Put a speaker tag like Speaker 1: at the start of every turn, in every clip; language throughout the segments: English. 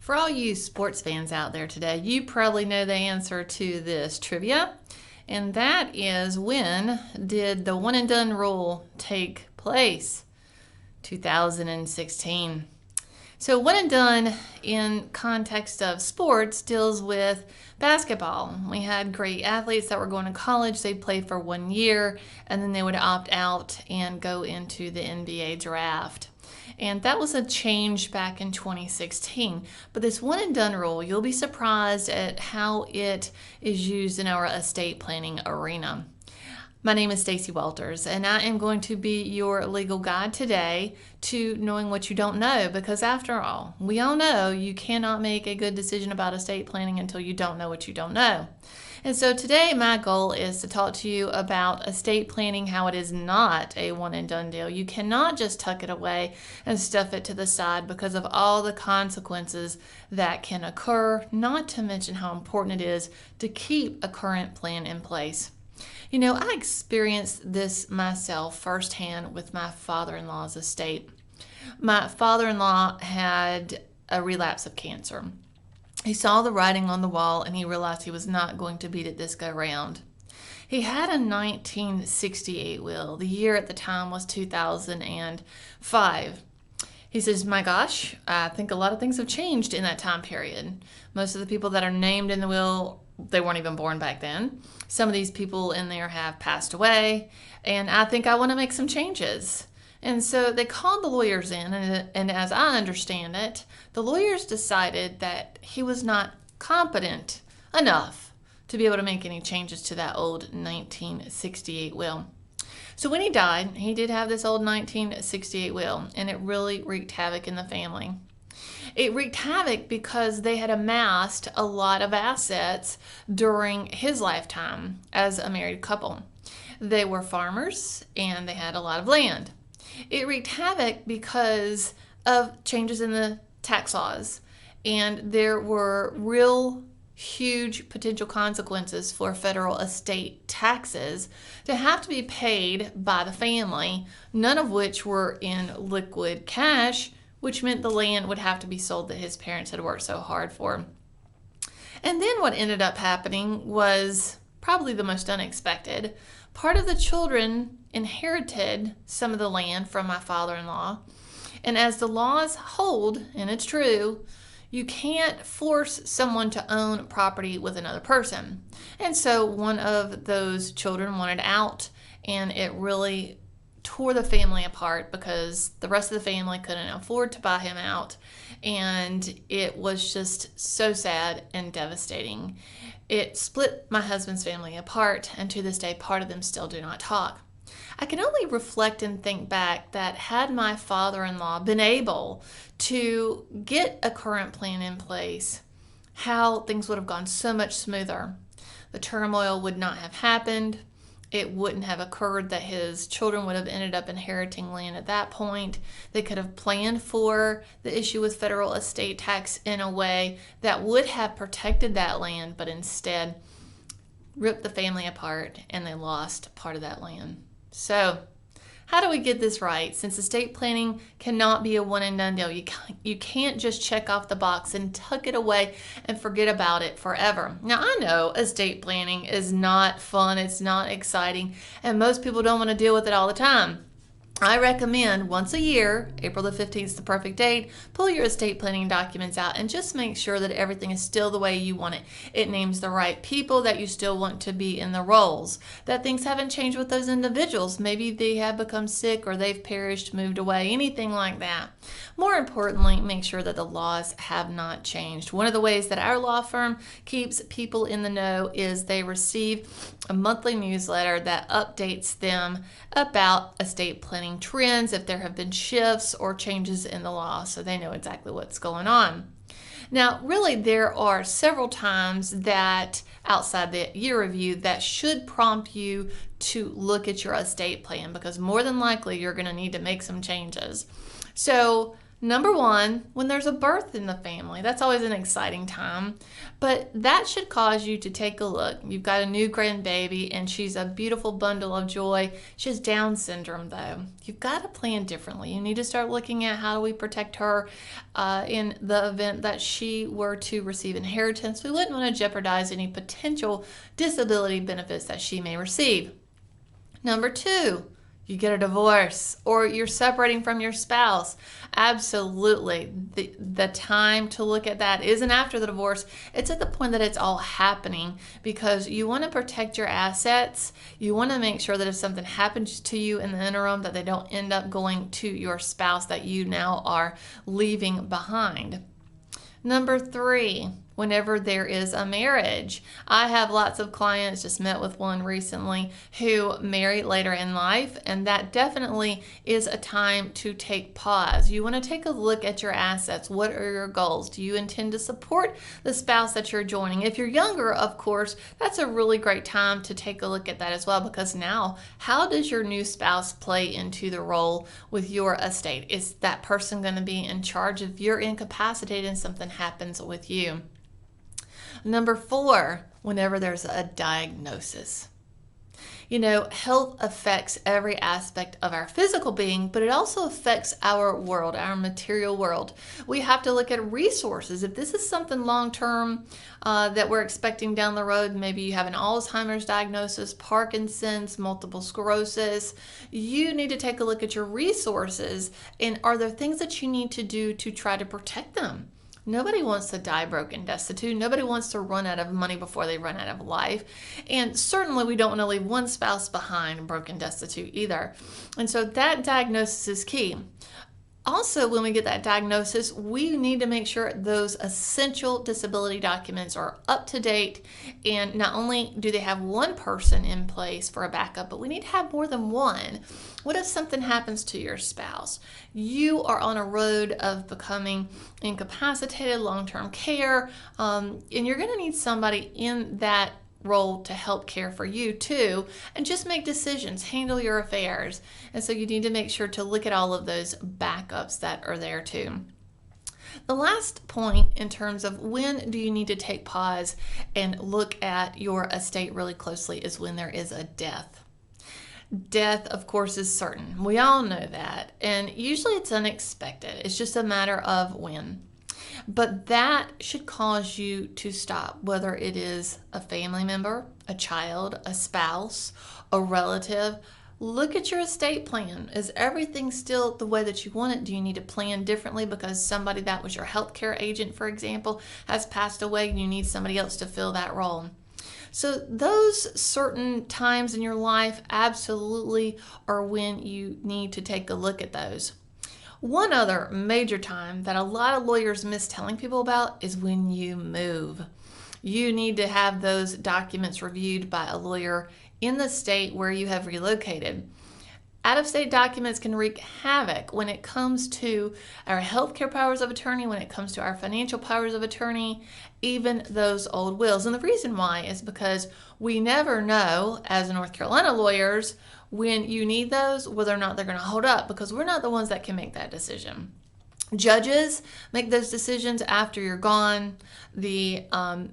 Speaker 1: For all you sports fans out there today, you probably know the answer to this trivia, and that is, when did the one and done rule take place? 2016. So one and done in context of sports deals with basketball. We had great athletes that were going to college. They'd play for 1 year and then they would opt out and go into the NBA draft. And that was a change back in 2016. But this one and done rule, you'll be surprised at how it is used in our estate planning arena. My name is Stacy Walters, and I am going to be your legal guide today to knowing what you don't know, because after all, we all know you cannot make a good decision about estate planning until you don't know what you don't know. And so today my goal is to talk to you about estate planning, how it is not a one and done deal. You cannot just tuck it away and stuff it to the side because of all the consequences that can occur, not to mention how important it is to keep a current plan in place. You know, I experienced this myself firsthand with my father-in-law's estate. My father-in-law had a relapse of cancer. He saw the writing on the wall and he realized he was not going to beat it this go round. He had a 1968 will. The year at the time was 2005. He says, my gosh, I think a lot of things have changed in that time period. Most of the people that are named in the will, they weren't even born back then. Some of these people in there have passed away, and I think I want to make some changes. And so they called the lawyers in, and as I understand it, the lawyers decided that he was not competent enough to be able to make any changes to that old 1968 will. So when he died, he did have this old 1968 will, and it really wreaked havoc in the family. It wreaked havoc because they had amassed a lot of assets during his lifetime as a married couple. They were farmers, and they had a lot of land. It wreaked havoc because of changes in the tax laws, and there were real huge potential consequences for federal estate taxes to have to be paid by the family, none of which were in liquid cash, which meant the land would have to be sold that his parents had worked so hard for. And then what ended up happening was probably the most unexpected. Part of the children inherited some of the land from my father-in-law, and as the laws hold, and it's true, you can't force someone to own property with another person. And so one of those children wanted out, and it really tore the family apart because the rest of the family couldn't afford to buy him out, and it was just so sad and devastating. It split my husband's family apart, and to this day part of them still do not talk. I can only reflect and think back that had my father-in-law been able to get a current plan in place, how things would have gone so much smoother. The turmoil would not have happened. It wouldn't have occurred that his children would have ended up inheriting land at that point. They could have planned for the issue with federal estate tax in a way that would have protected that land, but instead ripped the family apart and they lost part of that land. So how do we get this right? Since estate planning cannot be a one and done deal, you can't just check off the box and tuck it away and forget about it forever. Now, I know estate planning is not fun, it's not exciting, and most people don't want to deal with it all the time. I recommend once a year, April the 15th is the perfect date, pull your estate planning documents out and just make sure that everything is still the way you want it. It names the right people that you still want to be in the roles, that things haven't changed with those individuals. Maybe they have become sick or they've perished, moved away, anything like that. More importantly, make sure that the laws have not changed. One of the ways that our law firm keeps people in the know is they receive a monthly newsletter that updates them about estate planning trends, if there have been shifts or changes in the law, so they know exactly what's going on. Now, really, there are several times that outside the year review that should prompt you to look at your estate plan, because more than likely you're going to need to make some changes. So Number one, when there's a birth in the family, that's always an exciting time, but that should cause you to take a look. You've got a new grandbaby and she's a beautiful bundle of joy. She has Down syndrome though. You've got to plan differently. You need to start looking at how do we protect her in the event that she were to receive inheritance. We wouldn't want to jeopardize any potential disability benefits that she may receive. Number two, you get a divorce or you're separating from your spouse. Absolutely. The time to look at that isn't after the divorce. It's at the point that it's all happening, because you want to protect your assets. You want to make sure that if something happens to you in the interim, that they don't end up going to your spouse that you now are leaving behind. Number three, whenever there is a marriage. I have lots of clients, just met with one recently, who marry later in life, and that definitely is a time to take pause. You want to take a look at your assets. What are your goals? Do you intend to support the spouse that you're joining? If you're younger, of course, that's a really great time to take a look at that as well, because now, how does your new spouse play into the role with your estate? Is that person going to be in charge if you're incapacitated and something happens with you? Number four, whenever there's a diagnosis. You know, health affects every aspect of our physical being, but it also affects our world, our material world. We have to look at resources. If this is something long-term that we're expecting down the road, maybe you have an Alzheimer's diagnosis, Parkinson's, multiple sclerosis, you need to take a look at your resources, and are there things that you need to do to try to protect them? Nobody wants to die broke and destitute. Nobody wants to run out of money before they run out of life. And certainly we don't want to leave one spouse behind broke and destitute either. And so that diagnosis is key. Also, when we get that diagnosis, we need to make sure those essential disability documents are up to date. And not only do they have one person in place for a backup, but we need to have more than one. What if something happens to your spouse? You are on a road of becoming incapacitated, long-term care, and you're going to need somebody in that role to help care for you too, and just make decisions, handle your affairs. And so you need to make sure to look at all of those backups that are there too. The last point in terms of when do you need to take pause and look at your estate really closely is when there is a death. Death, of course, is certain. We all know that. And usually it's unexpected. It's just a matter of when. But that should cause you to stop, whether it is a family member, a child, a spouse, a relative. Look at your estate plan. Is everything still the way that you want it? Do you need to plan differently because somebody that was your healthcare agent, for example, has passed away and you need somebody else to fill that role? So those certain times in your life absolutely are when you need to take a look at those. One other major time that a lot of lawyers miss telling people about is when you move. You need to have those documents reviewed by a lawyer in the state where you have relocated. Out-of-state documents can wreak havoc when it comes to our healthcare powers of attorney, when it comes to our financial powers of attorney, even those old wills. And the reason why is because we never know, as North Carolina lawyers, when you need those, whether or not they're going to hold up, because we're not the ones that can make that decision. Judges make those decisions after you're gone. The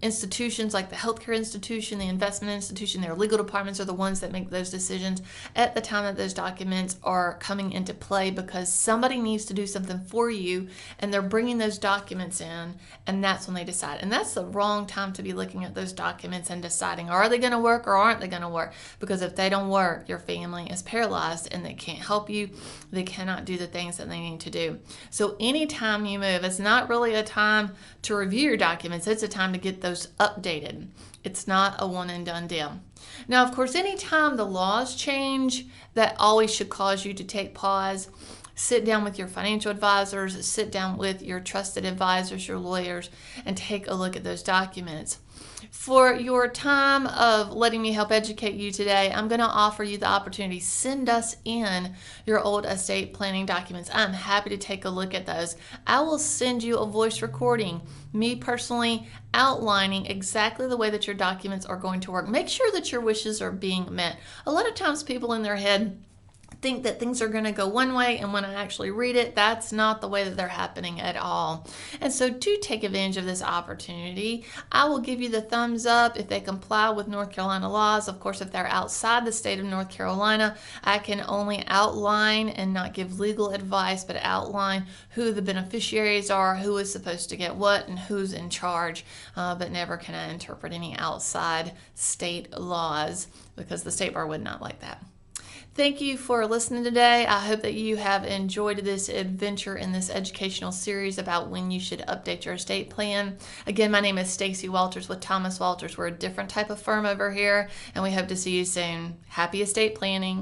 Speaker 1: institutions like the healthcare institution, the investment institution, their legal departments are the ones that make those decisions at the time that those documents are coming into play, because somebody needs to do something for you and they're bringing those documents in, and that's when they decide. And that's the wrong time to be looking at those documents and deciding, are they going to work or aren't they going to work? Because if they don't work, your family is paralyzed and they can't help you. They cannot do the things that they need to do. So anytime you move, it's not really a time to review your documents. It's a time to get those updated. It's not a one and done deal. Now, of course, anytime the laws change, that always should cause you to take pause. Sit down with your financial advisors, sit down with your trusted advisors, your lawyers, and take a look at those documents. For your time of letting me help educate you today, I'm going to offer you the opportunity. Send us in your old estate planning documents. I'm happy to take a look at those. I will send you a voice recording, me personally outlining exactly the way that your documents are going to work. Make sure that your wishes are being met. A lot of times people in their head think that things are going to go one way, and when I actually read it, that's not the way that they're happening at all. And so do take advantage of this opportunity. I will give you the thumbs up if they comply with North Carolina laws. Of course, if they're outside the state of North Carolina, I can only outline and not give legal advice, but outline who the beneficiaries are, who is supposed to get what, and who's in charge, but never can I interpret any outside state laws, because the State Bar would not like that. Thank you for listening today. I hope that you have enjoyed this adventure in this educational series about when you should update your estate plan. Again, my name is Stacy Walters with Thomas Walters. We're a different type of firm over here, and we hope to see you soon. Happy estate planning.